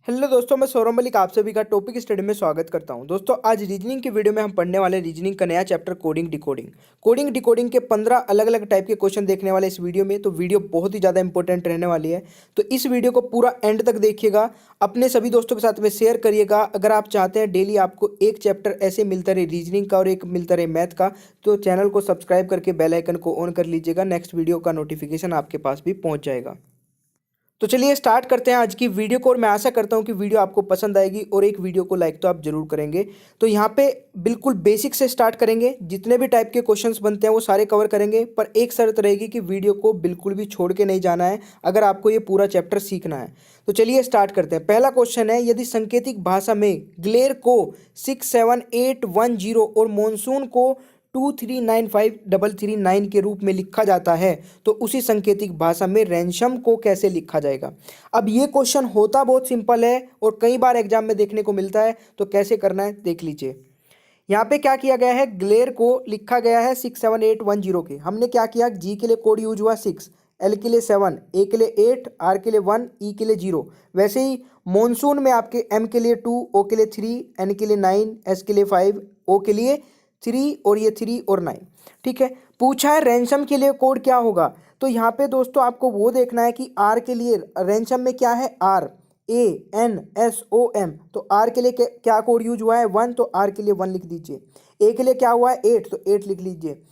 Hello दोस्तों, मैं सौरभ मलिक आप सभी का टॉपिक स्टडी में स्वागत करता हूं। दोस्तों, आज रीजनिंग की वीडियो में हम पढ़ने वाले रीजनिंग का नया chapter coding decoding. Coding decoding के 15 अलग अलग टाइप के क्वेश्चन देखने वाले इस वीडियो में। तो वीडियो बहुत ही ज़्यादा इंपॉर्टेंट रहने वाली है, तो इस वीडियो को पूरा एंड तक देखिएगा। अपने सभी दोस्तों के साथ में शेयर करिएगा। अगर आप चाहते हैं डेली आपको एक चैप्टर ऐसे मिलता रहे रीजनिंग का और एक मिलता रहे मैथ का, तो चैनल को सब्सक्राइब करके बेल आइकन को ऑन कर लीजिएगा। नेक्स्ट वीडियो का नोटिफिकेशन आपके पास भी पहुँच जाएगा। तो चलिए स्टार्ट करते हैं आज की वीडियो को, और मैं आशा करता हूं कि वीडियो आपको पसंद आएगी और एक वीडियो को लाइक तो आप जरूर करेंगे। तो यहाँ पे बिल्कुल बेसिक से स्टार्ट करेंगे। जितने भी टाइप के क्वेश्चंस बनते हैं वो सारे कवर करेंगे, पर एक शर्त रहेगी कि वीडियो को बिल्कुल भी छोड़ के नहीं जाना है अगर आपको ये पूरा चैप्टर सीखना है। तो चलिए स्टार्ट करते हैं। पहला क्वेश्चन है, यदि सांकेतिक भाषा में ग्लेर को 67810 और मॉनसून को 2395339 के रूप में लिखा जाता है, तो उसी सांकेतिक भाषा में रैंसम को कैसे लिखा जाएगा। अब ये क्वेश्चन होता बहुत सिंपल है और कई बार एग्जाम में देखने को मिलता है, तो कैसे करना है देख लीजिए। यहाँ पे क्या किया गया है, ग्लेर को लिखा गया है 67810 के। हमने क्या किया, जी के लिए कोड यूज हुआ 6, एल के लिए 7, ए के लिए 8, आर के लिए 1, ई के लिए 0। वैसे ही मॉनसून में आपके एम के लिए 2, ओ के लिए 3, एन के लिए 9, एस के लिए 5, ओ के लिए 3 और ये 3 और 9। ठीक है, पूछा है रैंसम के लिए कोड क्या होगा। तो यहाँ पे दोस्तों आपको वो देखना है कि आर के लिए रैंसम में क्या है, R A N S O M. तो आर के लिए क्या कोड यूज हुआ है, 1, तो आर के लिए 1 लिख दीजिए। ए के लिए क्या हुआ है, 8, तो 8 लिख लीजिए।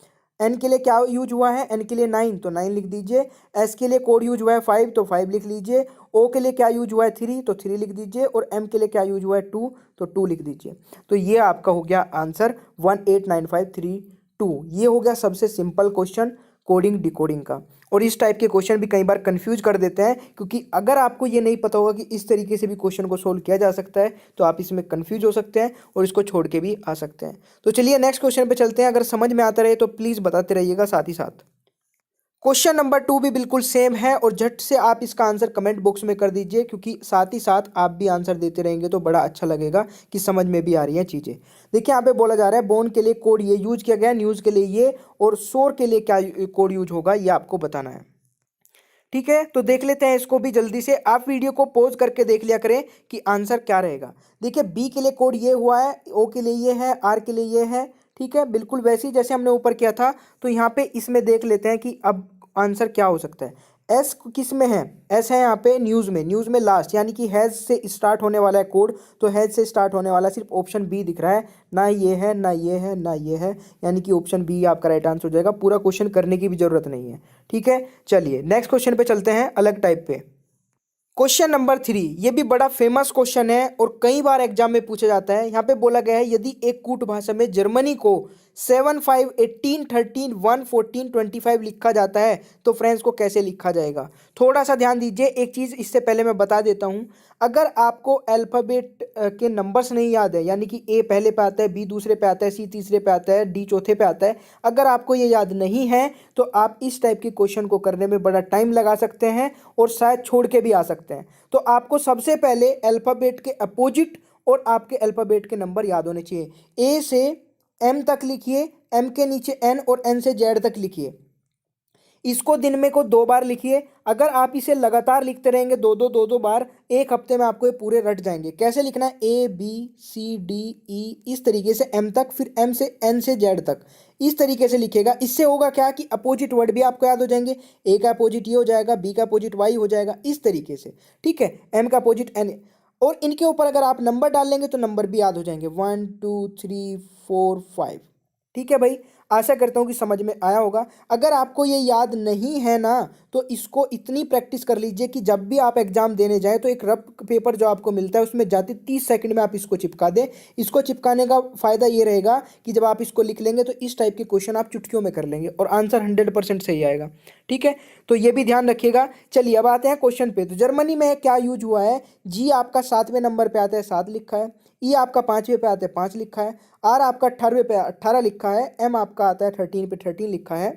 एन के लिए क्या यूज हुआ है, एन के लिए 9, तो 9 लिख दीजिए। एस के लिए कोड यूज हुआ है 5, तो 5 लिख लीजिए। ओ के लिए क्या यूज हुआ है 3, तो 3 लिख दीजिए। और एम के लिए क्या यूज हुआ है 2, तो 2 लिख दीजिए। तो ये आपका हो गया आंसर 189532। ये हो गया सबसे सिंपल क्वेश्चन कोडिंग डिकोडिंग का। और इस टाइप के क्वेश्चन भी कई बार कंफ्यूज कर देते हैं, क्योंकि अगर आपको ये नहीं पता होगा कि इस तरीके से भी क्वेश्चन को सोल्व किया जा सकता है, तो आप इसमें कंफ्यूज हो सकते हैं और इसको छोड़ के भी आ सकते हैं। तो चलिए नेक्स्ट क्वेश्चन पे चलते हैं। अगर समझ में आता रहे तो प्लीज़ बताते रहिएगा साथ ही साथ। क्वेश्चन नंबर 2 भी बिल्कुल सेम है, और झट से आप इसका आंसर कमेंट बॉक्स में कर दीजिए, क्योंकि साथ ही साथ आप भी आंसर देते रहेंगे तो बड़ा अच्छा लगेगा कि समझ में भी आ रही हैं चीज़ें। देखिए यहाँ पे बोला जा रहा है बॉन्ड के लिए कोड ये यूज किया गया है, न्यूज़ के लिए ये, और शोर के लिए क्या कोड यूज होगा ये आपको बताना है। ठीक है, तो देख लेते हैं इसको भी जल्दी से। आप वीडियो को पॉज करके देख लिया करें कि आंसर क्या रहेगा। देखिए बी के लिए कोड ये हुआ है, ओ के लिए ये है, आर के लिए ये है। ठीक है, बिल्कुल वैसे ही जैसे हमने ऊपर किया था। तो यहाँ पे इसमें देख लेते हैं कि अब आंसर क्या हो सकता है। एस किस में है, एस है यहाँ पे न्यूज़ में, न्यूज़ में लास्ट, यानी कि हैज़ से स्टार्ट होने वाला है कोड। तो हैज़ से स्टार्ट होने वाला सिर्फ ऑप्शन बी दिख रहा है, ना ये है ना ये है ना ये है, यानी कि ऑप्शन बी आपका राइट आंसर हो जाएगा। पूरा क्वेश्चन करने की भी जरूरत नहीं है। ठीक है, चलिए नेक्स्ट क्वेश्चन पे चलते हैं, अलग टाइप पे। क्वेश्चन नंबर 3, ये भी बड़ा फेमस क्वेश्चन है और कई बार एग्जाम में पूछा जाता है। यहाँ पे बोला गया है, यदि एक कूट भाषा में जर्मनी को 7, 5, 18, 13, 1, 14, 25 लिखा जाता है, तो फ्रेंड्स को कैसे लिखा जाएगा। थोड़ा सा ध्यान दीजिए। एक चीज़ इससे पहले मैं बता देता हूँ, अगर आपको अल्फ़ाबेट के नंबर्स नहीं याद है, यानी कि ए पहले पे आता है, बी दूसरे पे आता है, सी तीसरे पे आता है, डी चौथे पे आता है, अगर आपको ये याद नहीं है तो आप इस टाइप के क्वेश्चन को करने में बड़ा टाइम लगा सकते हैं और शायद छोड़ के भी आ सकते हैं। तो आपको सबसे पहले अल्फ़ाबेट के अपोजिट और आपके अल्फ़ाबेट के नंबर याद होने चाहिए। ए से एम तक लिखिए, एम के नीचे एन, और एन से जेड तक लिखिए। इसको दिन में को 2 बार लिखिए। अगर आप इसे लगातार लिखते रहेंगे दो दो बार, एक हफ्ते में आपको ये पूरे रट जाएंगे। कैसे लिखना है, A B C D E, इस तरीके से एम तक, फिर एम से एन से जेड तक, इस तरीके से लिखेगा। इससे होगा क्या कि अपोजिट वर्ड भी आपको याद हो जाएंगे। ए का अपोजिट ये हो जाएगा, बी का अपोजिट वाई हो जाएगा, इस तरीके से। ठीक है, एम का अपोजिट एन, और इनके ऊपर अगर आप नंबर डाल लेंगे तो नंबर भी याद हो जाएंगे, 1 2 3 4 5। ठीक है भाई, आशा करता हूँ कि समझ में आया होगा। अगर आपको ये याद नहीं है ना, तो इसको इतनी प्रैक्टिस कर लीजिए कि जब भी आप एग्जाम देने जाएं तो एक रफ पेपर जो आपको मिलता है उसमें जाते 30 सेकंड में आप इसको चिपका दें। इसको चिपकाने का फ़ायदा ये रहेगा कि जब आप इसको लिख लेंगे तो इस टाइप के क्वेश्चन आप चुटकियों में कर लेंगे और आंसर 100% सही आएगा। ठीक है, तो ये भी ध्यान रखिएगा। चलिए अब आते हैं क्वेश्चन पे। तो जर्मनी में क्या यूज हुआ है, जी आपका 7वें नंबर पे आता है, 7 लिखा है। ई आपका 5वें पे आता है, 5 लिखा है। आर आपका 18वें पे 18 लिखा है। एम आपका आता है 13 पे 13 लिखा है।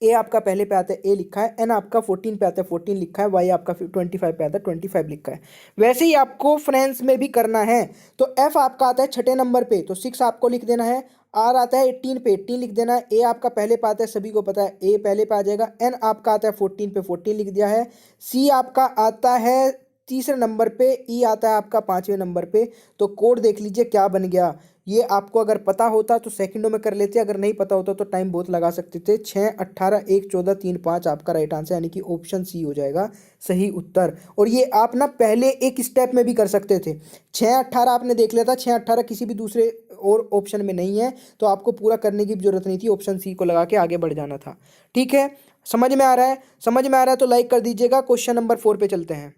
ए आपका पहले पे आता है, ए लिखा है। एन आपका 14 पे आता है, 14 लिखा है। वाई आपका 25 पे आता है, 25 लिखा है। वैसे ही आपको फ्रेंड्स में भी करना है। तो एफ आपका आता है 6ठे नंबर पे, तो 6 आपको लिख देना है। आर आता है 18 पे, 18 लिख देना है। ए आपका पहले पे आता है, सभी को पता है ए पहले पे आ जाएगा। एन आपका आता है 14 पे, 14 लिख दिया है। सी आपका आता है तीसरे नंबर पे ई आता है आपका 5वें नंबर पे। तो कोड देख लीजिए क्या बन गया। ये आपको अगर पता होता तो सेकंडों में कर लेते, अगर नहीं पता होता तो टाइम बहुत लगा सकते थे। 6, 18, 1, 14, 3, 5 आपका राइट आंसर, यानी कि ऑप्शन सी हो जाएगा सही उत्तर। और ये आप ना पहले एक स्टेप में भी कर सकते थे। 6, 18 आपने देख लिया था, 6, 18 किसी भी दूसरे और ऑप्शन में नहीं है, तो आपको पूरा करने की जरूरत नहीं थी, ऑप्शन सी को लगा के आगे बढ़ जाना था। ठीक है, समझ में आ रहा है? समझ में आ रहा है तो लाइक कर दीजिएगा। क्वेश्चन नंबर 4 पे चलते हैं।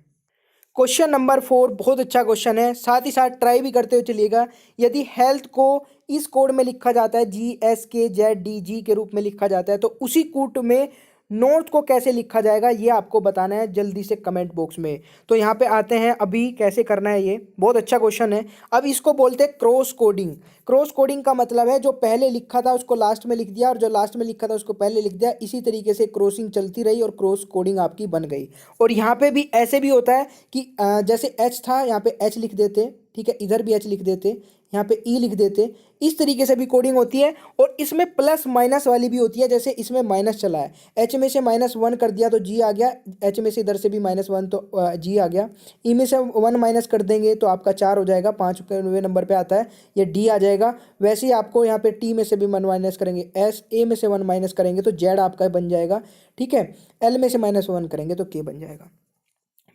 क्वेश्चन नंबर 4 बहुत अच्छा क्वेश्चन है, साथ ही साथ ट्राई भी करते हुए चलिएगा। यदि हेल्थ को इस कोड में लिखा जाता है GSKZDG के रूप में लिखा जाता है, तो उसी कोड में नॉर्थ को कैसे लिखा जाएगा ये आपको बताना है जल्दी से कमेंट बॉक्स में। तो यहाँ पे आते हैं अभी कैसे करना है, ये बहुत अच्छा क्वेश्चन है। अब इसको बोलते हैं क्रॉस कोडिंग। क्रॉस कोडिंग का मतलब है जो पहले लिखा था उसको लास्ट में लिख दिया, और जो लास्ट में लिखा था उसको पहले लिख दिया। इसी तरीके से क्रॉसिंग चलती रही और क्रॉस कोडिंग आपकी बन गई। और यहाँ पे भी ऐसे भी होता है कि जैसे एच था, यहाँ पे एच लिख देते, ठीक है, इधर भी एच लिख देते, यहाँ पे ई लिख देते। इस तरीके से भी कोडिंग होती है। और इसमें प्लस माइनस वाली भी होती है, जैसे इसमें माइनस चला है, एच में से -1 कर दिया तो जी आ गया, एच में से इधर से भी -1 तो जी आ गया, ई में से 1 माइनस कर देंगे तो आपका 4 हो जाएगा, 5वें नंबर पे आता है, ये डी आ जाएगा। वैसे ही आपको यहाँ पे टी में से भी 1 माइनस करेंगे, एस, ए में से 1 माइनस करेंगे तो जेड आपका बन जाएगा। ठीक है, एल में से -1 करेंगे तो के बन जाएगा।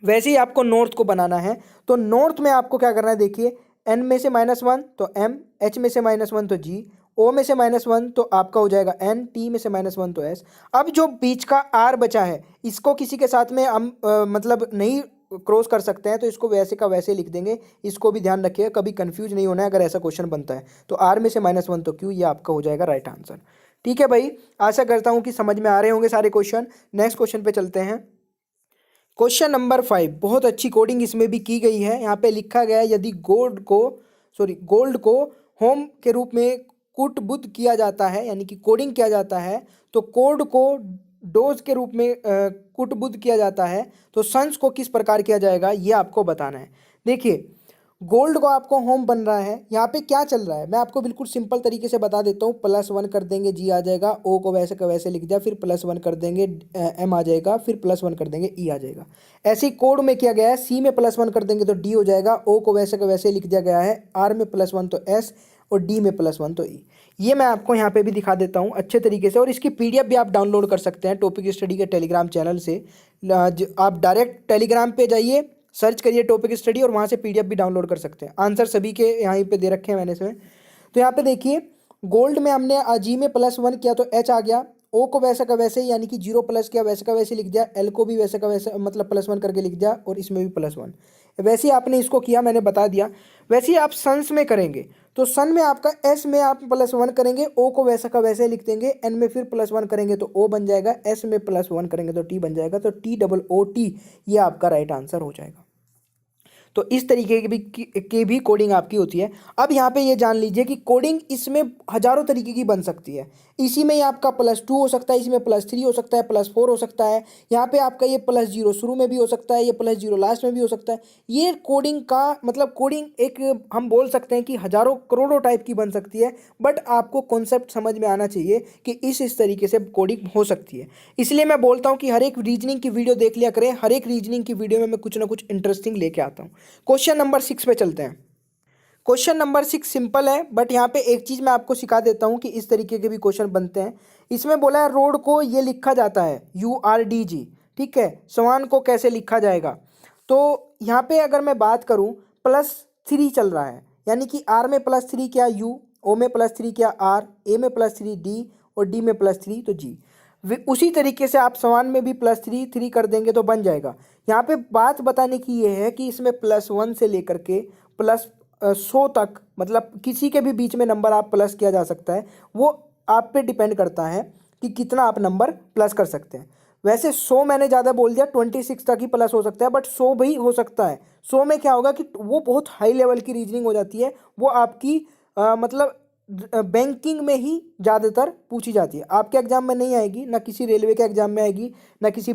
वैसे ही आपको नॉर्थ को बनाना है, तो नॉर्थ में आपको क्या करना है, देखिए, एन में से -1 तो एम, एच में से -1 तो जी, ओ में से -1 तो आपका हो जाएगा एन, टी में से -1 तो एस। अब जो बीच का आर बचा है, इसको किसी के साथ में हम मतलब नहीं क्रॉस कर सकते हैं, तो इसको वैसे का वैसे लिख देंगे। इसको भी ध्यान रखिएगा, कभी कंफ्यूज नहीं होना है अगर ऐसा क्वेश्चन बनता है। तो आर में से -1 तो क्यू, ये आपका हो जाएगा राइट आंसर। ठीक है भाई, आशा करता हूँ कि समझ में आ रहे होंगे सारे क्वेश्चन। नेक्स्ट क्वेश्चन पे चलते हैं। क्वेश्चन नंबर 5, बहुत अच्छी कोडिंग इसमें भी की गई है। यहाँ पे लिखा गया है यदि गोल्ड को होम के रूप में कुटबुद्ध किया जाता है, यानी कि कोडिंग किया जाता है, तो कोड को डोज के रूप में कुटबुद्ध किया जाता है, तो सन्स को किस प्रकार किया जाएगा ये आपको बताना है। देखिए, गोल्ड को आपको होम बन रहा है, यहाँ पे क्या चल रहा है मैं आपको बिल्कुल सिंपल तरीके से बता देता हूँ। +1 कर देंगे, जी आ जाएगा, ओ को वैसे का वैसे लिख दिया, फिर +1 कर देंगे, एम आ जाएगा, फिर +1 कर देंगे, ई आ जाएगा। ऐसे ही कोड में किया गया है, सी में +1 कर देंगे तो डी हो जाएगा, ओ को वैसे का वैसे लिख दिया गया है, आर में +1 तो एस, और डी में +1 तो ई। ये मैं आपको यहाँ पे भी दिखा देता हूँ अच्छे तरीके से, और इसकी PDF भी आप डाउनलोड कर सकते हैं टॉपिक स्टडी के टेलीग्राम चैनल से। आप डायरेक्ट टेलीग्राम पे जाइए, सर्च करिए टॉपिक स्टडी, और वहाँ से PDF भी डाउनलोड कर सकते हैं। आंसर सभी के यहाँ पे दे रखे हैं मैंने इसमें। तो यहाँ पे देखिए, गोल्ड में हमने जी में +1 किया तो एच आ गया, ओ को वैसे का वैसे यानी कि 0 प्लस किया, वैसे का वैसे लिख दिया, एल को भी वैसे का वैसे मतलब +1 करके लिख दिया, और इसमें भी +1। वैसे ही आपने इसको किया, मैंने बता दिया। वैसे ही आप सन्स में करेंगे, तो सन में आपका एस में आप +1 करेंगे, ओ को वैसा का वैसे लिख देंगे, एन में फिर +1 करेंगे तो ओ बन जाएगा, एस में +1 करेंगे तो टी बन जाएगा, तो TOOT ये आपका राइट आंसर हो जाएगा। तो इस तरीके की भी कोडिंग आपकी होती है। अब यहाँ पे ये जान लीजिए कि कोडिंग इसमें हजारों तरीके की बन सकती है। इसी में ही आपका +2 हो सकता है, इसमें +3 हो सकता है, +4 हो सकता है, यहाँ पे आपका ये +0 शुरू में भी हो सकता है, ये +0 लास्ट में भी हो सकता है। ये कोडिंग का मतलब कोडिंग एक हम बोल सकते हैं कि हजारों करोड़ों टाइप की बन सकती है, बट आपको कॉन्सेप्ट समझ में आना चाहिए कि इस तरीके से कोडिंग हो सकती है। इसलिए मैं बोलता हूँ कि हर एक रीजनिंग की वीडियो देख लिया करें, हर एक रीजनिंग की वीडियो में मैं कुछ ना कुछ इंटरेस्टिंग लेके आता हूँ। क्वेश्चन नंबर 6 पे चलते हैं। क्वेश्चन नंबर 6 सिंपल है, बट यहाँ पे एक चीज मैं आपको सिखा देता हूँ कि इस तरीके के भी क्वेश्चन बनते हैं। इसमें बोला है रोड को ये लिखा जाता है URDG, ठीक है, समान को कैसे लिखा जाएगा। तो यहाँ पे अगर मैं बात करूँ, +3 चल रहा है, यानी कि R में +3 क्या U, O में +3 क्या R, A में +3 D, और D में +3 तो G। उसी तरीके से आप समान में भी +3 कर देंगे तो बन जाएगा। यहाँ पे बात बताने की ये है कि इसमें +1 से लेकर के +100 तक, मतलब किसी के भी बीच में नंबर आप प्लस किया जा सकता है। वो आप पे डिपेंड करता है कि कितना आप नंबर प्लस कर सकते हैं। वैसे 100 मैंने ज़्यादा बोल दिया, 26 तक ही प्लस हो सकता है, बट 100 भी हो सकता है। 100 में क्या होगा कि वो बहुत हाई लेवल की रीजनिंग हो जाती है, वो आपकी मतलब बैंकिंग में ही ज़्यादातर पूछी जाती है। आपके एग्जाम में नहीं आएगी, ना किसी रेलवे के एग्जाम में आएगी, ना किसी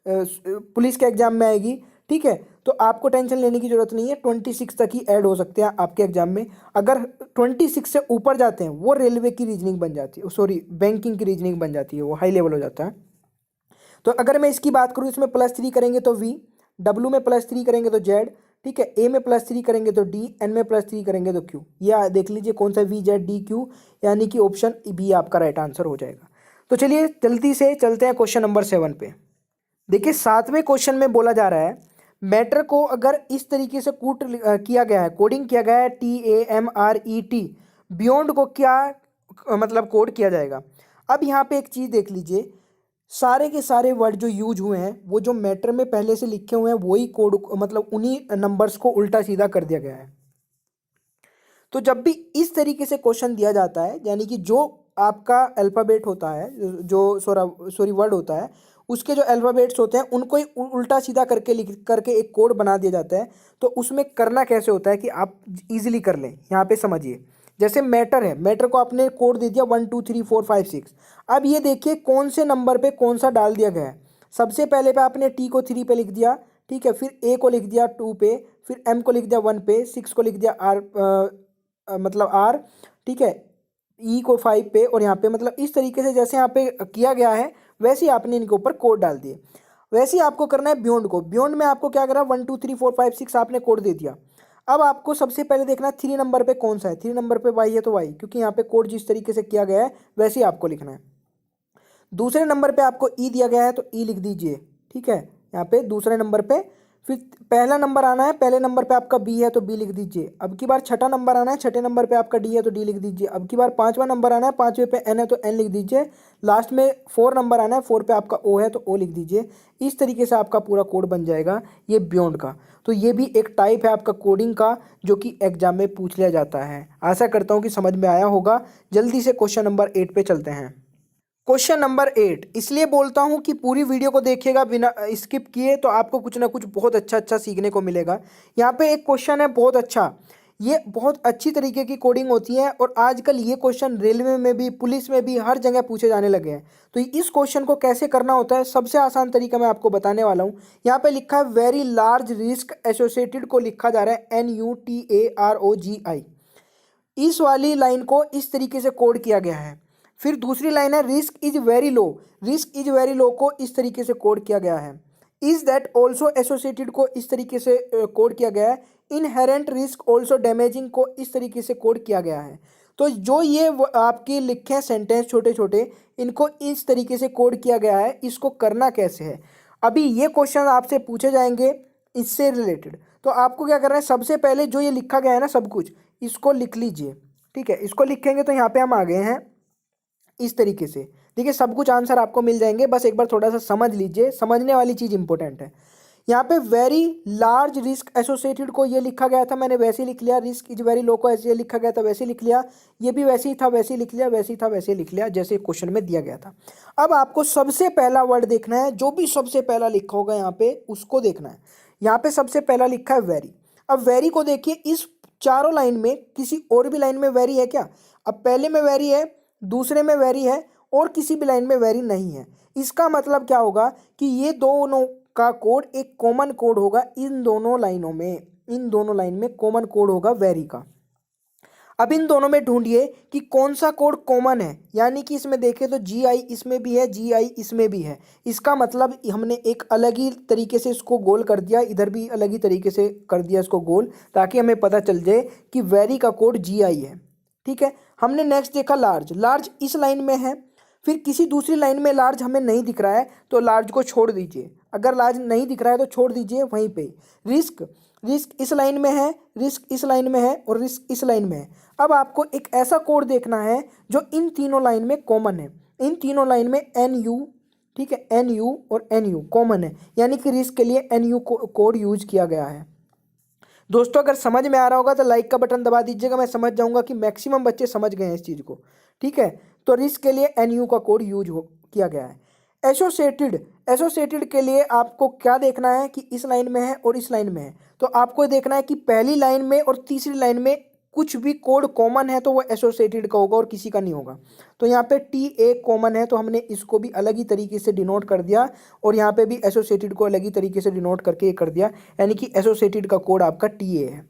पुलिस के एग्जाम में आएगी, ठीक है। तो आपको टेंशन लेने की जरूरत नहीं है, 26 तक ही ऐड हो सकते हैं आपके एग्जाम में। अगर 26 से ऊपर जाते हैं वो रेलवे की रीजनिंग बन जाती है, सॉरी बैंकिंग की रीजनिंग बन जाती है, वो हाई लेवल हो जाता है। तो अगर मैं इसकी बात करूँ, इसमें +3 करेंगे तो V, डब्ल्यू में +3 करेंगे तो जेड, ठीक है, ए में +3 करेंगे तो डी, एन में +3 करेंगे तो क्यू। ये देख लीजिए कौन सा वी जेड डी क्यू, यानी कि ऑप्शन बी आपका राइट आंसर हो जाएगा। तो चलिए जल्दी से चलते हैं क्वेश्चन नंबर 7 पे। देखिए 7वें क्वेश्चन में बोला जा रहा है मैटर को अगर इस तरीके से किया गया है, कोडिंग किया गया है TAMRET, बियॉन्ड को क्या मतलब कोड किया जाएगा। अब यहाँ पे एक चीज़ देख लीजिए, सारे के सारे वर्ड जो यूज हुए हैं वो जो मैटर में पहले से लिखे हुए हैं वही कोड, मतलब उन्हीं नंबर्स को उल्टा सीधा कर दिया गया है। तो जब भी इस तरीके से क्वेश्चन दिया जाता है, यानी कि जो आपका अल्फ़ाबेट होता है, जो सॉरी वर्ड होता है, उसके जो अल्फ़ाबेट्स होते हैं उनको ही उल्टा सीधा करके लिख करके एक कोड बना दिया जाता है। तो उसमें करना कैसे होता है कि आप इजीली कर लें, यहाँ पे समझिए। जैसे मैटर है, मैटर को आपने कोड दे दिया 1 2 3 4 5 6। अब ये देखिए कौन से नंबर पे कौन सा डाल दिया गया है। सबसे पहले पे आपने टी को 3 पे लिख दिया, ठीक है, फिर ए को लिख दिया 2 पे, फिर एम को लिख दिया 1 पे, 6 को लिख दिया आर, मतलब आर, ठीक है, ई को 5 पे, और यहाँ पे मतलब इस तरीके से जैसे यहाँ पे किया गया है वैसे ही आपने इनके ऊपर कोड डाल दिए। वैसे ही आपको करना है बियॉन्ड को। बियॉन्ड में आपको क्या करा, 1 2 3 4 5 6 आपने कोड दे दिया। अब आपको सबसे पहले देखना है 3 नंबर पे कौन सा है। 3 नंबर पे वाई है तो वाई, क्योंकि यहाँ पे कोड जिस तरीके से किया गया है वैसे ही आपको लिखना है। दूसरे नंबर पे आपको ई दिया गया है तो ई लिख दीजिए, ठीक है, यहाँ पे दूसरे नंबर पे। फिर पहला नंबर आना है, पहले नंबर पे आपका बी है तो बी लिख दीजिए। अब की बार छठा नंबर आना है, छठे नंबर पे आपका डी है तो डी लिख दीजिए। अब की बार पांचवा नंबर आना है, पांचवें पे एन है तो एन लिख दीजिए। लास्ट में 4 नंबर आना है, 4 पे आपका ओ है तो ओ लिख दीजिए। इस तरीके से आपका पूरा कोड बन जाएगा ये बियॉन्ड का। तो ये भी एक टाइप है आपका कोडिंग का जो कि एग्जाम में पूछ लिया जाता है। आशा करता हूँ कि समझ में आया होगा। जल्दी से क्वेश्चन नंबर 8 पे चलते हैं। क्वेश्चन नंबर 8 इसलिए बोलता हूं कि पूरी वीडियो को देखिएगा बिना स्किप किए, तो आपको कुछ ना कुछ बहुत अच्छा अच्छा सीखने को मिलेगा। यहाँ पे एक क्वेश्चन है बहुत अच्छा, ये बहुत अच्छी तरीके की कोडिंग होती है और आजकल ये क्वेश्चन रेलवे में भी, पुलिस में भी, हर जगह पूछे जाने लगे हैं। तो इस क्वेश्चन को कैसे करना होता है, सबसे आसान तरीका मैं आपको बताने वाला हूँ। यहाँ पे लिखा है वेरी लार्ज रिस्क एसोसिएटेड को लिखा जा रहा है NUTAROGI। इस वाली लाइन को इस तरीके से कोड किया गया है। फिर दूसरी लाइन है risk is very low, risk is very low को इस तरीके से कोड किया गया है। इज दैट ऑल्सो एसोसिएटेड को इस तरीके से कोड किया गया है। इनहेरेंट रिस्क ऑल्सो डैमेजिंग को इस तरीके से कोड किया गया है। तो जो ये आपके लिखे हैं सेंटेंस छोटे छोटे, इनको इस तरीके से कोड किया गया है। इसको करना कैसे है, अभी ये क्वेश्चन आपसे पूछे जाएंगे इससे रिलेटेड। तो आपको क्या करना है, सबसे पहले जो ये लिखा गया है ना सब कुछ, इसको लिख लीजिए, ठीक है। इसको लिखेंगे तो यहाँ पे हम आ गए हैं इस तरीके से। देखिए सब कुछ आंसर आपको मिल जाएंगे, बस एक बार थोड़ा सा समझ लीजिए, समझने वाली चीज़ इंपॉर्टेंट है। यहाँ पे वेरी लार्ज रिस्क एसोसिएटेड को ये लिखा गया था, मैंने वैसे ही लिख लिया। रिस्क इज वेरी लो को ऐसे लिखा गया था, वैसे ही लिख लिया। ये भी वैसे ही था, वैसे ही लिख लिया, वैसे ही था, वैसे ही लिख लिया, जैसे क्वेश्चन में दिया गया था। अब आपको सबसे पहला वर्ड देखना है, जो भी सबसे पहला लिखा होगा यहाँ पे उसको देखना है। यहाँ पे सबसे पहला लिखा है वेरी। अब वेरी को देखिए, इस चारों लाइन में किसी और भी लाइन में वेरी है क्या? अब पहले में वेरी है, दूसरे में वेरी है, और किसी भी लाइन में वेरी नहीं है। इसका मतलब क्या होगा कि ये दोनों का कोड एक कॉमन कोड होगा। इन दोनों लाइनों में, इन दोनों लाइन में कॉमन कोड होगा वेरी का। अब इन दोनों में ढूंढिए कि कौन सा कोड कॉमन है, यानी कि इसमें देखें तो GI इसमें भी है, GI इसमें भी है। इसका मतलब हमने एक अलग ही तरीके से इसको गोल कर दिया, इधर भी अलग ही तरीके से कर दिया इसको गोल, ताकि हमें पता चल जाए कि वेरी का कोड GI है, ठीक है। हमने नेक्स्ट देखा लार्ज, लार्ज इस लाइन में है। फिर किसी दूसरी लाइन में लार्ज हमें नहीं दिख रहा है तो लार्ज को छोड़ दीजिए। अगर लार्ज नहीं दिख रहा है तो छोड़ दीजिए वहीं पे। रिस्क, रिस्क इस लाइन में है, रिस्क इस लाइन में है, और रिस्क इस लाइन में है। अब आपको एक ऐसा कोड देखना है जो इन तीनों लाइन में कॉमन है। इन तीनों लाइन में NU, ठीक है, NU और NU कॉमन है, यानी कि रिस्क के लिए NU कोड यूज किया गया है। दोस्तों अगर समझ में आ रहा होगा तो लाइक का बटन दबा दीजिएगा, मैं समझ जाऊंगा कि मैक्सिमम बच्चे समझ गए हैं इस चीज़ को, ठीक है। तो रिस्क के लिए NU का कोड यूज किया गया है। एसोसिएटेड, एसोसिएटेड के लिए आपको क्या देखना है कि इस लाइन में है और इस लाइन में है। तो आपको देखना है कि पहली लाइन में और तीसरी लाइन में कुछ भी कोड कॉमन है तो वो एसोसिएटेड का होगा और किसी का नहीं होगा। तो यहाँ पे TA कॉमन है, तो हमने इसको भी अलग ही तरीके से डिनोट कर दिया, और यहाँ पे भी एसोसिएटेड को अलग ही तरीके से डिनोट करके ये कर दिया, यानी कि एसोसिएटेड का कोड आपका TA है।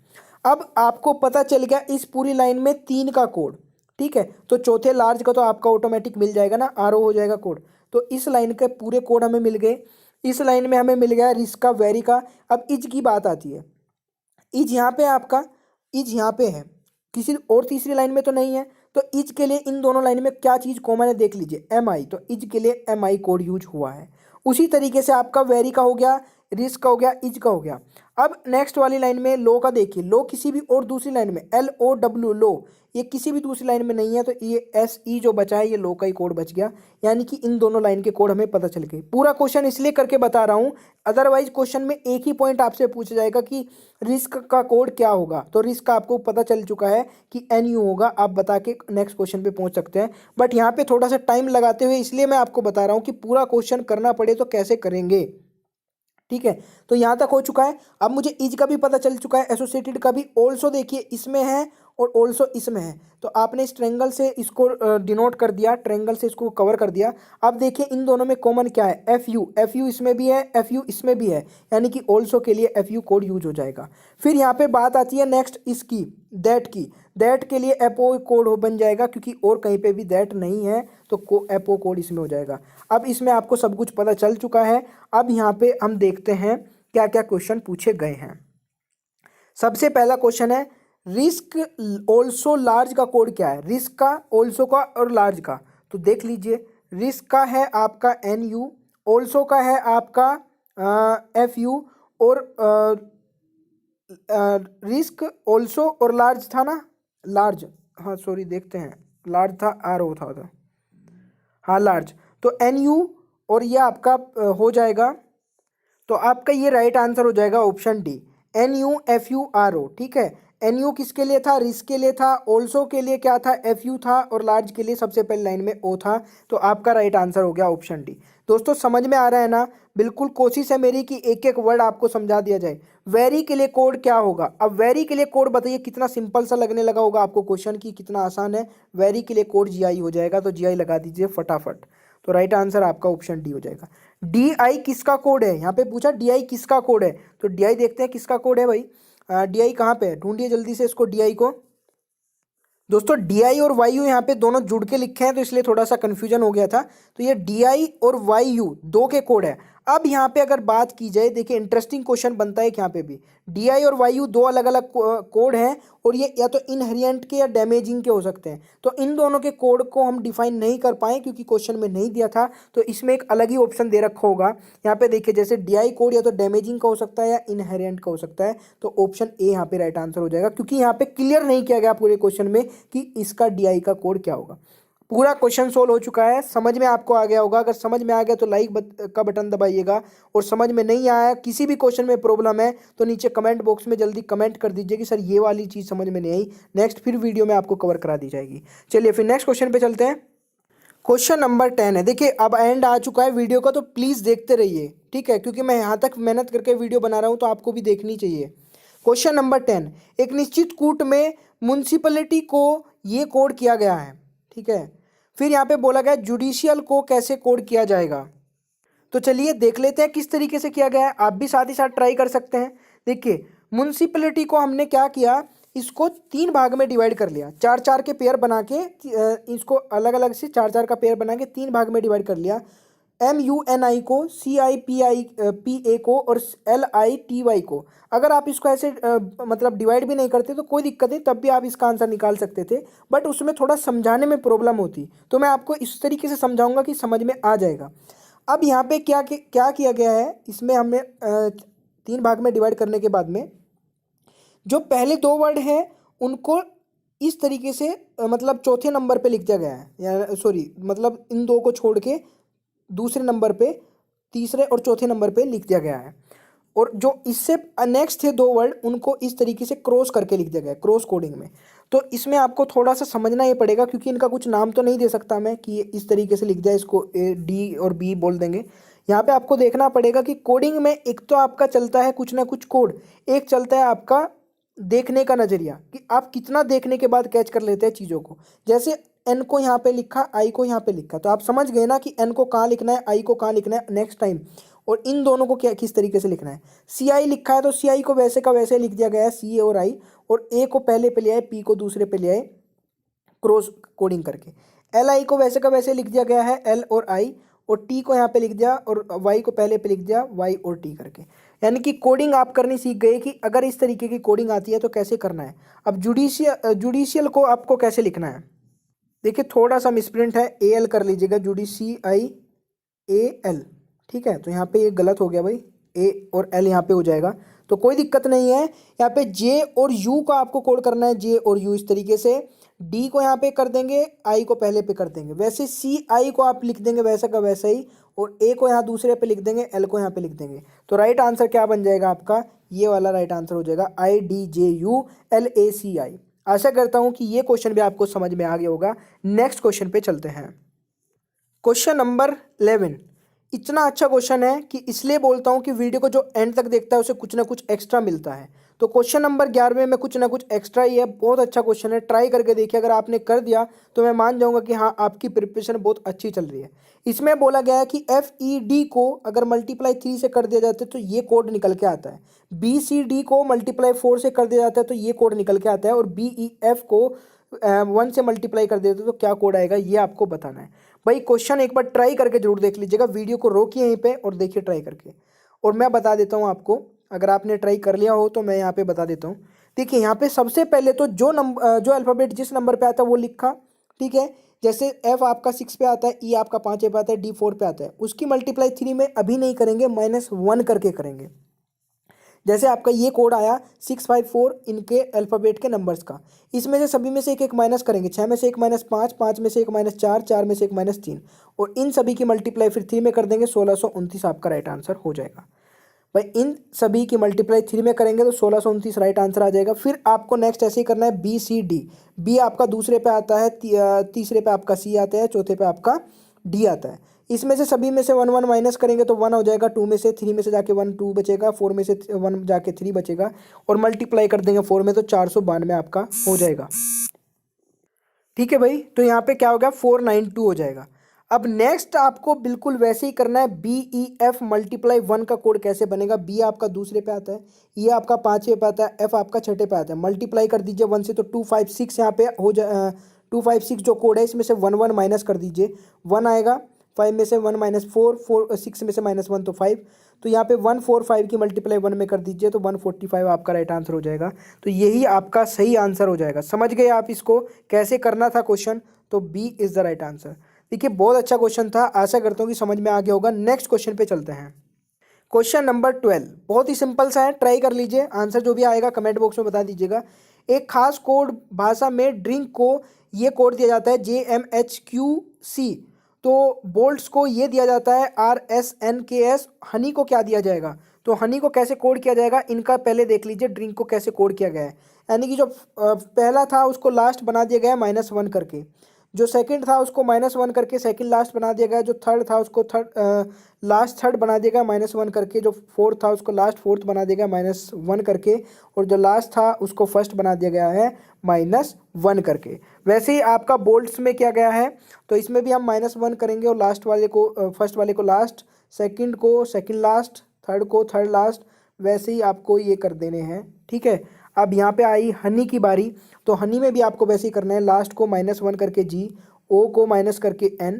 अब आपको पता चल गया इस पूरी लाइन में 3 का कोड, ठीक है। तो चौथे लार्ज का तो आपका ऑटोमेटिक मिल जाएगा ना, RO हो जाएगा कोड। तो इस लाइन के पूरे कोड हमें मिल गए। इस लाइन में हमें मिल गया रिस्क का, वेरी का। अब इज की बात आती है, इज यहाँ पे आपका, इज यहाँ पे है, किसी और तीसरी लाइन में तो नहीं है। तो इज के लिए इन दोनों लाइन में क्या चीज़ कॉमन है देख लीजिए, एम आई। तो इज के लिए एम आई कोड यूज हुआ है। उसी तरीके से आपका वेरी का हो गया, रिस्क का हो गया, इज का हो गया। अब नेक्स्ट वाली लाइन में लो का देखिए, लो किसी भी और दूसरी लाइन में, एल ओ डब्ल्यू लो, ये किसी भी दूसरी लाइन में नहीं है। तो ये एस ई जो बचा है ये लो का ही कोड बच गया, यानी कि इन दोनों लाइन के कोड हमें पता चल गए। पूरा क्वेश्चन इसलिए करके बता रहा हूँ, अदरवाइज क्वेश्चन में एक ही पॉइंट आपसे पूछा जाएगा कि रिस्क का कोड क्या होगा। तो रिस्क का आपको पता चल चुका है कि एन यू होगा, आप बता के नेक्स्ट क्वेश्चन पे पहुंच सकते हैं। बट यहाँ पे थोड़ा सा टाइम लगाते हुए इसलिए मैं आपको बता रहा हूँ कि पूरा क्वेश्चन करना पड़े तो कैसे करेंगे। ठीक है, तो यहाँ तक हो चुका है। अब मुझे इज का भी पता चल चुका है, एसोसिएटेड का भी। ऑल्सो देखिए इसमें है और ऑल्सो इसमें है, तो आपने इस ट्रेंगल से इसको डिनोट कर दिया, ट्रेंगल से इसको कवर कर दिया। अब देखिए इन दोनों में कॉमन क्या है, एफ यू, एफ यू इसमें भी है, एफ यू इसमें भी है, यानी कि ऑल्सो के लिए एफ यू कोड यूज हो जाएगा। फिर यहाँ पे बात आती है नेक्स्ट इसकी, दैट की। दैट के लिए एपओ कोड बन जाएगा, क्योंकि और कहीं पे भी दैट नहीं है तो एपओ कोड इसमें हो जाएगा। अब इसमें आपको सब कुछ पता चल चुका है। अब यहाँ पे हम देखते हैं क्या क्या क्वेश्चन पूछे गए हैं। सबसे पहला क्वेश्चन है रिस्क ऑल्सो लार्ज का कोड क्या है, रिस्क का, ऑल्सो का और लार्ज का। तो देख लीजिए, रिस्क का है आपका एन यू, ऑल्सो का है आपका एफ यू, और रिस्क ऑल्सो और लार्ज था ना, लार्ज, हाँ सॉरी देखते हैं, लार्ज था, आर ओ था, हाँ लार्ज। तो एन यू और ये आपका हो जाएगा, तो आपका ये राइट आंसर हो जाएगा option D, N U F U R O. ठीक है, एन यू किसके लिए था, रिस्क के लिए था, ऑल्सो के लिए क्या था, एफ यू था, और लार्ज के लिए सबसे पहले लाइन में ओ था। तो आपका राइट आंसर हो गया ऑप्शन डी। दोस्तों समझ में आ रहा है ना, बिल्कुल कोशिश है मेरी कि एक एक वर्ड आपको समझा दिया जाए। वेरी के लिए कोड क्या होगा, अब वेरी के लिए कोड बताइए, कितना सिंपल सा लगने लगा होगा आपको क्वेश्चन की, कितना आसान है। वेरी के लिए कोड जी आई हो जाएगा, तो जी आई लगा दीजिए फटाफट। तो राइट आंसर आपका ऑप्शन डी हो जाएगा। डी आई किसका कोड है, यहाँ पे पूछा डी आई किसका कोड है, तो डी आई देखते हैं किसका कोड है भाई। डी आई कहाँ पे है, ढूंढिए जल्दी से इसको, डी आई को। दोस्तों डी आई और वाई यू यहाँ पे दोनों जुड़ के लिखे हैं, तो इसलिए थोड़ा सा कन्फ्यूजन हो गया था। तो ये डी आई और वाई यू दो के कोड है। अब यहाँ पे अगर बात की जाए, देखिए इंटरेस्टिंग क्वेश्चन बनता है कि यहाँ पे भी डी आई और वाई यू दो अलग अलग कोड हैं, और ये या तो इनहेरिएंट के या डैमेजिंग के हो सकते हैं। तो इन दोनों के कोड को हम डिफाइन नहीं कर पाए क्योंकि क्वेश्चन में नहीं दिया था, तो इसमें एक अलग ही ऑप्शन दे रखा होगा। यहाँ पे देखिए जैसे डी आई कोड या तो डैमेजिंग का हो सकता है या इनहेरिएंट का हो सकता है, तो ऑप्शन ए यहाँ पे राइट आंसर हो जाएगा, क्योंकि यहाँ पे क्लियर नहीं किया गया पूरे क्वेश्चन में कि इसका डी आई का कोड क्या होगा। पूरा क्वेश्चन सोल्व हो चुका है, समझ में आपको आ गया होगा। अगर समझ में आ गया तो लाइक का बटन दबाइएगा, और समझ में नहीं आया, किसी भी क्वेश्चन में प्रॉब्लम है, तो नीचे कमेंट बॉक्स में जल्दी कमेंट कर दीजिए कि सर ये वाली चीज़ समझ में नहीं आई, नेक्स्ट फिर वीडियो में आपको कवर करा दी जाएगी। चलिए फिर नेक्स्ट क्वेश्चन पे चलते हैं। क्वेश्चन नंबर 10 है, देखिए अब एंड आ चुका है वीडियो का, तो प्लीज़ देखते रहिए, ठीक है, क्योंकि मैं यहाँ तक मेहनत करके वीडियो बना रहा हूँ तो आपको भी देखनी चाहिए। क्वेश्चन नंबर 10, एक निश्चित कूट में म्युनिसिपैलिटी को ये कोड किया गया है, ठीक है। फिर यहाँ पे बोला गया जुडिशियल को कैसे कोड किया जाएगा। तो चलिए देख लेते हैं किस तरीके से किया गया है, आप भी साथ ही साथ ट्राई कर सकते हैं। देखिए म्युनिसिपैलिटी को हमने क्या किया, इसको 3 भाग में डिवाइड कर लिया, 4-4 के पेयर बना के, इसको अलग अलग से 4-4 का पेयर बना के 3 भाग में डिवाइड कर लिया। MUNI को, CIPA को और LITY को। अगर आप इसको ऐसे मतलब डिवाइड भी नहीं करते तो कोई दिक्कत नहीं, तब भी आप इसका आंसर निकाल सकते थे, बट उसमें थोड़ा समझाने में प्रॉब्लम होती, तो मैं आपको इस तरीके से समझाऊंगा कि समझ में आ जाएगा। अब यहाँ पे क्या किया गया है, इसमें हमने 3 भाग में डिवाइड करने के बाद में जो पहले 2 वर्ड हैं उनको इस तरीके से मतलब चौथे नंबर पे लिख दिया गया है, या सॉरी मतलब इन 2 को छोड़ के दूसरे नंबर पे, तीसरे और चौथे नंबर पे लिख दिया गया है। और जो इससे नेक्स्ट थे 2 वर्ड उनको इस तरीके से क्रॉस करके लिख दिया गया है, क्रॉस कोडिंग में। तो इसमें आपको थोड़ा सा समझना ये पड़ेगा, क्योंकि इनका कुछ नाम तो नहीं दे सकता मैं कि इस तरीके से लिख दिया, इसको D और B बोल देंगे। यहाँ पे आपको देखना पड़ेगा कि कोडिंग में एक तो आपका चलता है कुछ ना कुछ कोड, एक चलता है आपका देखने का नज़रिया, कि आप कितना देखने के बाद कैच कर लेते हैं चीज़ों को। जैसे एन को यहाँ पे लिखा, आई को यहाँ पे लिखा, तो आप समझ गए ना कि एन को कहाँ लिखना है, आई को कहाँ लिखना है नेक्स्ट टाइम, और इन दोनों को क्या किस तरीके से लिखना है। सी आई लिखा है तो सी आई को वैसे का वैसे लिख दिया गया है, सी ए और आई, और ए को पहले पे ले आए, पी को दूसरे पे ले आए क्रॉस कोडिंग करके। एल आई को वैसे का वैसे लिख दिया गया है, एल और आई, और टी को यहाँ पे लिख दिया और वाई को पहले पे लिख दिया, वाई और टी करके। यानी कि कोडिंग आप करनी सीख गए कि अगर इस तरीके की कोडिंग आती है तो कैसे करना है। अब जुडिशियल को आपको कैसे लिखना है, देखिए थोड़ा सा मिसप्रिंट है, ए एल कर लीजिएगा, JUDICIAL, ठीक है। तो यहाँ पे ये गलत हो गया भाई, ए और एल यहाँ पे हो जाएगा, तो कोई दिक्कत नहीं है। यहाँ पे जे और यू का आपको कोड करना है, जे और यू इस तरीके से, डी को यहाँ पे कर देंगे, आई को पहले पे कर देंगे, वैसे सी आई को आप लिख देंगे वैसा का वैसा ही, और ए को यहाँ दूसरे पे लिख देंगे, एल को यहाँ पे लिख देंगे। तो राइट आंसर क्या बन जाएगा आपका, ये वाला राइट आंसर हो जाएगा IDJULACI। आशा करता हूँ कि ये क्वेश्चन भी आपको समझ में आ गया होगा। नेक्स्ट क्वेश्चन पे चलते हैं। क्वेश्चन नंबर 11, इतना अच्छा क्वेश्चन है कि इसलिए बोलता हूँ कि वीडियो को जो एंड तक देखता है उसे कुछ ना कुछ एक्स्ट्रा मिलता है। तो क्वेश्चन नंबर 11 में कुछ ना कुछ एक्स्ट्रा ही है, बहुत अच्छा क्वेश्चन है, ट्राई करके देखिए। अगर आपने कर दिया तो मैं मान जाऊंगा कि हाँ आपकी प्रिपरेशन बहुत अच्छी चल रही है। इसमें बोला गया है कि FED को अगर मल्टीप्लाई 3 से कर दिया जाता है तो ये कोड निकल के आता है, BCD को मल्टीप्लाई 4 से कर दिया जाता है तो ये कोड निकल के आता है, और BEF को 1 से मल्टीप्लाई कर देते तो क्या कोड आएगा, ये आपको बताना है। भाई क्वेश्चन एक बार ट्राई करके जरूर देख लीजिएगा, वीडियो को रोकिए यहीं पे और देखिए ट्राई करके, और मैं बता देता हूँ आपको। अगर आपने ट्राई कर लिया हो तो मैं यहाँ पे बता देता हूँ। देखिए यहाँ पे सबसे पहले तो जो अल्फ़ाबेट जिस नंबर पे आता है वो लिखा, ठीक है। जैसे F आपका 6 पे आता है, E आपका 5 पे आता है, D 4 पे आता है, उसकी मल्टीप्लाई 3 में अभी नहीं करेंगे, -1 करके करेंगे। जैसे आपका ये कोड आया 654 इनके अल्फ़ाबेट के नंबर्स का, इसमें से सभी में से एक एक माइनस करेंगे, 6 में से एक -5, 5 में से एक -4, 4 में से एक -3, और इन सभी की मल्टीप्लाई फिर 3 में कर देंगे, 1629 आपका राइट आंसर हो जाएगा। भाई इन सभी की मल्टीप्लाई 3 में करेंगे तो 1629 राइट आंसर आ जाएगा। फिर आपको नेक्स्ट ऐसे ही करना है, BCD, बी आपका दूसरे पे आता है, तीसरे पे आपका C आता है, चौथे पे आपका D आता है। इसमें से सभी में से 1 1 माइनस करेंगे तो 1 हो जाएगा, 2 में से 3 में से जाके 1 2 बचेगा, 4 में से 1 जाके 3 बचेगा, और मल्टीप्लाई कर देंगे 4 में तो 492 आपका हो जाएगा। ठीक है भाई, तो यहाँ पे क्या हो गया, 492 हो जाएगा। अब नेक्स्ट आपको बिल्कुल वैसे ही करना है, BEF मल्टीप्लाई 1 का कोड कैसे बनेगा। B आपका दूसरे पे आता है, E आपका 5 पे आता है, F आपका 6 पे आता है, मल्टीप्लाई कर दीजिए 1 से तो 256 यहाँ पे हो जाए, 256 जो कोड है इसमें से 1 1 माइनस कर दीजिए, 1 आएगा, 5 में से 1 -4, 6 में से -1 तो 5, तो यहाँ पे 145 की मल्टीप्लाई 1 में कर दीजिए तो 145 आपका राइट आंसर हो जाएगा। तो यही आपका सही आंसर हो जाएगा। समझ गए आप इसको कैसे करना था क्वेश्चन, तो B is the right answer. देखिए बहुत अच्छा क्वेश्चन था, आशा करता हूँ कि समझ में आ गया होगा। नेक्स्ट क्वेश्चन पे चलते हैं। क्वेश्चन नंबर 12 बहुत ही सिंपल सा है, ट्राई कर लीजिए, आंसर जो भी आएगा कमेंट बॉक्स में बता दीजिएगा। एक खास कोड भाषा में ड्रिंक को ये कोड दिया जाता है JMHQC, तो बोल्ट्स को ये दिया जाता है RSNKS। हनी को क्या दिया जाएगा, तो हनी को कैसे कोड किया जाएगा, इनका पहले देख लीजिए ड्रिंक को कैसे कोड किया गया है। यानी कि जो पहला था उसको लास्ट बना दिया गया है -1 करके, जो सेकंड था उसको -1 करके सेकंड लास्ट बना दिया गया, जो थर्ड था उसको लास्ट थर्ड बना दिया गया -1 करके, जो फोर्थ था उसको लास्ट फोर्थ बना दिया गया -1 करके, और जो लास्ट था उसको फर्स्ट बना दिया गया है -1 करके। वैसे ही आपका बोल्ट्स में किया गया है, तो इसमें भी हम -1 करेंगे और लास्ट वाले को फर्स्ट वाले को लास्ट, सेकंड को सेकंड लास्ट, थर्ड को थर्ड लास्ट, वैसे ही आपको ये कर देने हैं। ठीक है, अब यहाँ पे आई हनी की बारी, तो हनी में भी आपको वैसे ही करना है, लास्ट को -1 करके G, O को माइनस करके N,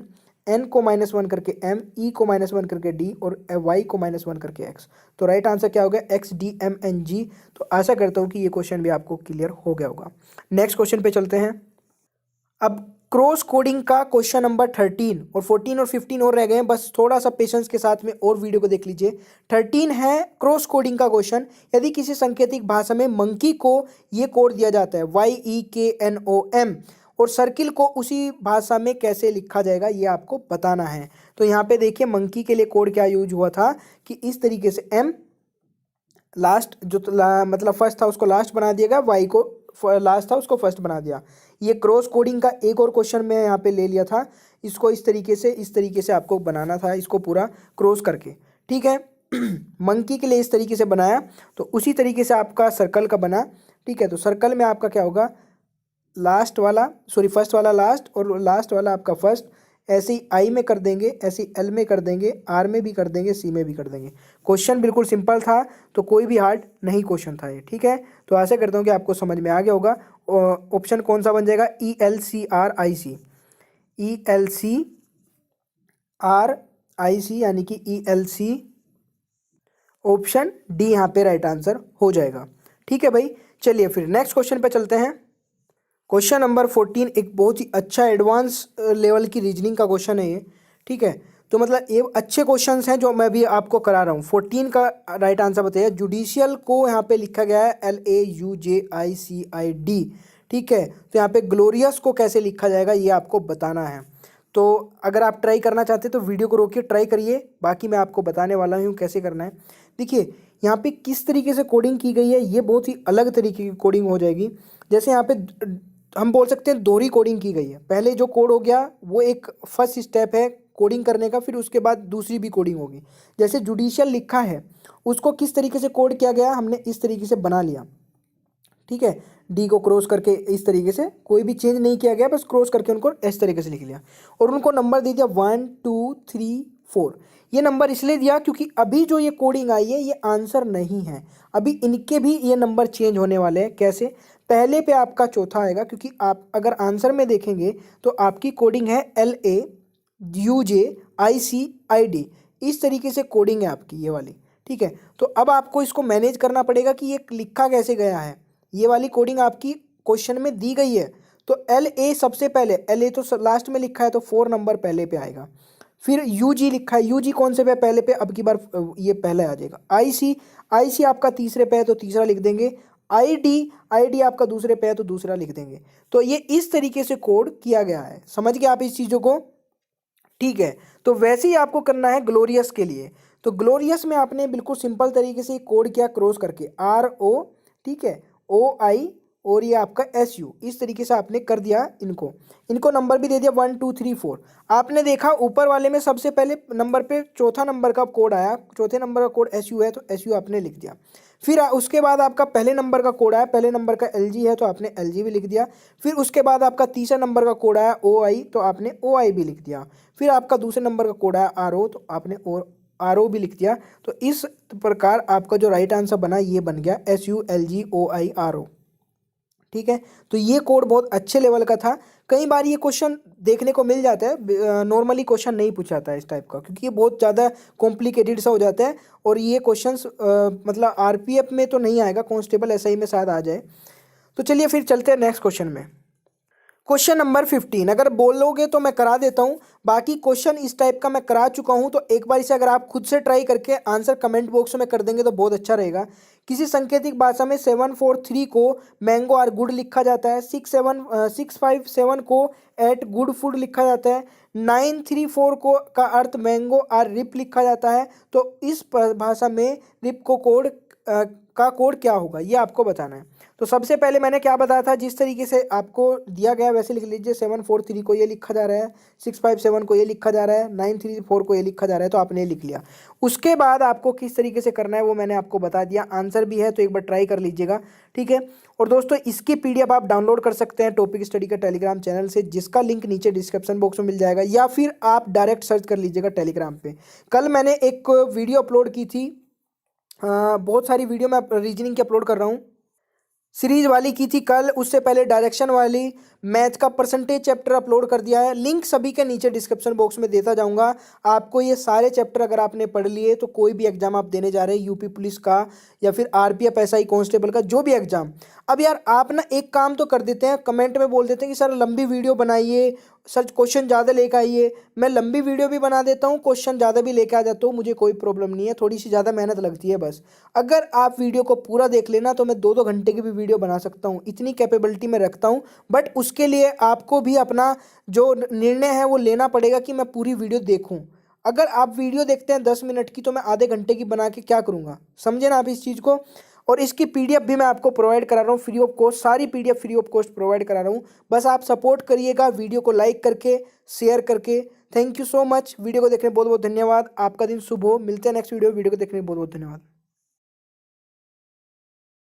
N को -1 करके M, E को -1 करके D, और Y को -1 करके X। तो राइट आंसर क्या हो गया, XDMNG। तो आशा करता हूँ कि ये क्वेश्चन भी आपको क्लियर हो गया होगा। नेक्स्ट क्वेश्चन पे चलते हैं। अब क्रॉस कोडिंग का क्वेश्चन नंबर 13 और 14 और 15 और रह गए हैं, बस थोड़ा सा पेशेंस के साथ में और वीडियो को देख लीजिए। 13 है क्रॉस कोडिंग का क्वेश्चन। यदि किसी सांकेतिक भाषा में मंकी को ये कोड दिया जाता है YEKNOM, और सर्किल को उसी भाषा में कैसे लिखा जाएगा ये आपको बताना है। तो यहाँ पे देखिए मंकी के लिए कोड क्या यूज हुआ था कि इस तरीके से M लास्ट जो मतलब फर्स्ट था उसको लास्ट बना दिया गया, Y को लास्ट था उसको फर्स्ट बना दिया। ये क्रॉस कोडिंग का एक और क्वेश्चन मैं यहाँ पे ले लिया था, इसको इस तरीके से आपको बनाना था, इसको पूरा क्रॉस करके। ठीक है, मंकी के लिए इस तरीके से बनाया, तो उसी तरीके से आपका सर्कल का बना। ठीक है, तो सर्कल में आपका क्या होगा, लास्ट वाला फर्स्ट वाला लास्ट, और लास्ट वाला आपका फर्स्ट। ऐसे ही आई में कर देंगे, ऐसे ही एल में कर देंगे, आर में भी कर देंगे, सी में भी कर देंगे। क्वेश्चन बिल्कुल सिंपल था, तो कोई भी हार्ड नहीं क्वेश्चन था ये। ठीक है, तो आशा करता हूँ कि आपको समझ में आ गया होगा। ऑप्शन कौन सा बन जाएगा, ELCRIC, ELCRIC IC यानी कि ELC। ऑप्शन डी यहाँ पे राइट आंसर हो जाएगा। ठीक है भाई, चलिए फिर नेक्स्ट क्वेश्चन पे चलते हैं। क्वेश्चन नंबर 14 एक बहुत ही अच्छा एडवांस लेवल की रीजनिंग का क्वेश्चन है ये। ठीक है, तो मतलब ये अच्छे क्वेश्चंस हैं जो मैं भी आपको करा रहा हूँ। 14 का राइट आंसर बताइए। जुडिशियल को यहाँ पे लिखा गया है LAUJICID। ठीक है, तो यहाँ पे ग्लोरियस को कैसे लिखा जाएगा ये आपको बताना है। तो अगर आप ट्राई करना चाहते हैं तो वीडियो को रोकिए, ट्राई करिए, बाकी मैं आपको बताने वाला हूँ कैसे करना है। देखिए यहाँ पे किस तरीके से कोडिंग की गई है, ये बहुत ही अलग तरीके की कोडिंग हो जाएगी। जैसे यहाँ पे हम बोल सकते हैं दोहरी कोडिंग की गई है। पहले जो कोड हो गया वो एक फर्स्ट स्टेप है कोडिंग करने का, फिर उसके बाद दूसरी भी कोडिंग होगी। जैसे जुडिशियल लिखा है उसको किस तरीके से कोड किया गया, हमने इस तरीके से बना लिया। ठीक है, डी को क्रॉस करके इस तरीके से, कोई भी चेंज नहीं किया गया, बस क्रॉस करके उनको इस तरीके से लिख लिया और उनको नंबर दे दिया 1 2 3 4। ये नंबर इसलिए दिया क्योंकि अभी जो ये कोडिंग आई है ये आंसर नहीं है, अभी इनके भी ये नंबर चेंज होने वाले हैं। कैसे? पहले पे आपका चौथा आएगा, क्योंकि आप अगर आंसर में देखेंगे तो आपकी कोडिंग है LAUJICID, इस तरीके से कोडिंग है आपकी ये वाली। ठीक है, तो अब आपको इसको मैनेज करना पड़ेगा कि ये लिखा कैसे गया है। ये वाली कोडिंग आपकी क्वेश्चन में दी गई है, तो LA सबसे पहले, LA तो लास्ट में लिखा है तो 4 नंबर पहले पे आएगा। फिर UG लिखा है, UG कौन से पे पहले पे, अब की बार ये पहले आ जाएगा। IC आपका तीसरे पे है तो तीसरा लिख देंगे। ID आपका दूसरे पे है तो दूसरा लिख देंगे। तो ये इस तरीके से कोड किया गया है, समझ गए आप इस चीज़ों को? ठीक है, तो वैसे ही आपको करना है ग्लोरियस के लिए। तो ग्लोरियस में आपने बिल्कुल सिंपल तरीके से कोड किया, क्रॉस करके RO, ठीक है, OI और ये आपका SU, इस तरीके से आपने कर दिया। इनको नंबर भी दे दिया 1 2 3 4। आपने देखा ऊपर वाले में सबसे पहले नंबर पे चौथा नंबर का कोड आया, चौथे नंबर का कोड SU है तो SU आपने लिख दिया। फिर उसके बाद आपका पहले नंबर का कोड आया, पहले नंबर का LG है तो आपने LG भी लिख दिया। फिर उसके बाद आपका तीसरा नंबर का कोड आया OI तो आपने OI भी लिख दिया। फिर आपका दूसरे नंबर का कोड आया RO तो आपने RO भी लिख दिया। तो इस प्रकार आपका जो राइट आंसर बना ये बन गया SULGOIRO। ठीक है, तो ये कोड बहुत अच्छे लेवल का था। कई बार ये क्वेश्चन देखने को मिल जाता है, नॉर्मली क्वेश्चन नहीं पूछाता है इस टाइप का, क्योंकि ये बहुत ज़्यादा कॉम्प्लिकेटेड सा हो जाता है। और ये क्वेश्चंस मतलब RPF में तो नहीं आएगा, कांस्टेबल SI में शायद आ जाए। तो चलिए फिर चलते हैं नेक्स्ट क्वेश्चन में। क्वेश्चन नंबर 15 अगर बोलोगे तो मैं करा देता हूँ, बाकी क्वेश्चन इस टाइप का मैं करा चुका हूँ, तो एक बार इसे अगर आप खुद से ट्राई करके आंसर कमेंट बॉक्स में कर देंगे तो बहुत अच्छा रहेगा। किसी सांकेतिक भाषा में 743 को मैंगो आर गुड लिखा जाता है, 657 को एट गुड फूड लिखा जाता है, 934 को का अर्थ मैंगो आर रिप लिखा जाता है। तो इस भाषा में रिप को का कोड क्या होगा ये आपको बताना है। तो सबसे पहले मैंने क्या बताया था, जिस तरीके से आपको दिया गया वैसे लिख लीजिए। 743 को ये लिखा जा रहा है, 657 को ये लिखा जा रहा है, 934 को ये लिखा जा रहा है, तो आपने लिख लिया। उसके बाद आपको किस तरीके से करना है वो मैंने आपको बता दिया। आंसर भी है तो एक बार ट्राई कर लीजिएगा। ठीक है, और दोस्तों इसकी PDF आप डाउनलोड कर सकते हैं टॉपिक स्टडी का टेलीग्राम चैनल से, जिसका लिंक नीचे डिस्क्रिप्शन बॉक्स में मिल जाएगा, या फिर आप डायरेक्ट सर्च कर लीजिएगा टेलीग्राम पे। कल मैंने एक वीडियो अपलोड की थी, बहुत सारी वीडियो मैं रीजनिंग की अपलोड कर रहा हूँ, सीरीज वाली की थी कल, उससे पहले डायरेक्शन वाली, मैथ का परसेंटेज चैप्टर अपलोड कर दिया है। लिंक सभी के नीचे डिस्क्रिप्शन बॉक्स में देता जाऊंगा। आपको ये सारे चैप्टर अगर आपने पढ़ लिए तो कोई भी एग्जाम आप देने जा रहे हैं, यूपी पुलिस का या फिर RPF SI कांस्टेबल का, जो भी एग्जाम। अब यार आप ना एक काम तो कर देते हैं, कमेंट में बोल देते हैं कि सर लंबी वीडियो बनाइए, सर क्वेश्चन ज़्यादा लेकर आइए। मैं लंबी वीडियो भी बना देता हूँ, क्वेश्चन ज़्यादा भी लेकर आ जाता हूँ, मुझे कोई प्रॉब्लम नहीं है, थोड़ी सी ज़्यादा मेहनत लगती है बस। अगर आप वीडियो को पूरा देख लेना तो मैं 2-2 घंटे की भी वीडियो बना सकता हूँ, इतनी कैपेबिलिटी में रखता हूँ। बट उसके लिए आपको भी अपना जो निर्णय है वो लेना पड़ेगा कि मैं पूरी वीडियो देखूँ। अगर आप वीडियो देखते हैं 10 मिनट की तो मैं आधे घंटे की बना के क्या करूँगा, समझे ना आप इस चीज़ को। और इसकी PDF भी मैं आपको प्रोवाइड करा रहा हूँ फ्री ऑफ कॉस्ट, सारी PDF free of cost provide करा रहा हूँ। बस आप सपोर्ट करिएगा वीडियो को लाइक करके, शेयर करके। Thank you so much, video को देखने बहुत बहुत धन्यवाद। आपका दिन शुभ हो, मिलते हैं नेक्स्ट वीडियो को देखने बहुत बहुत धन्यवाद।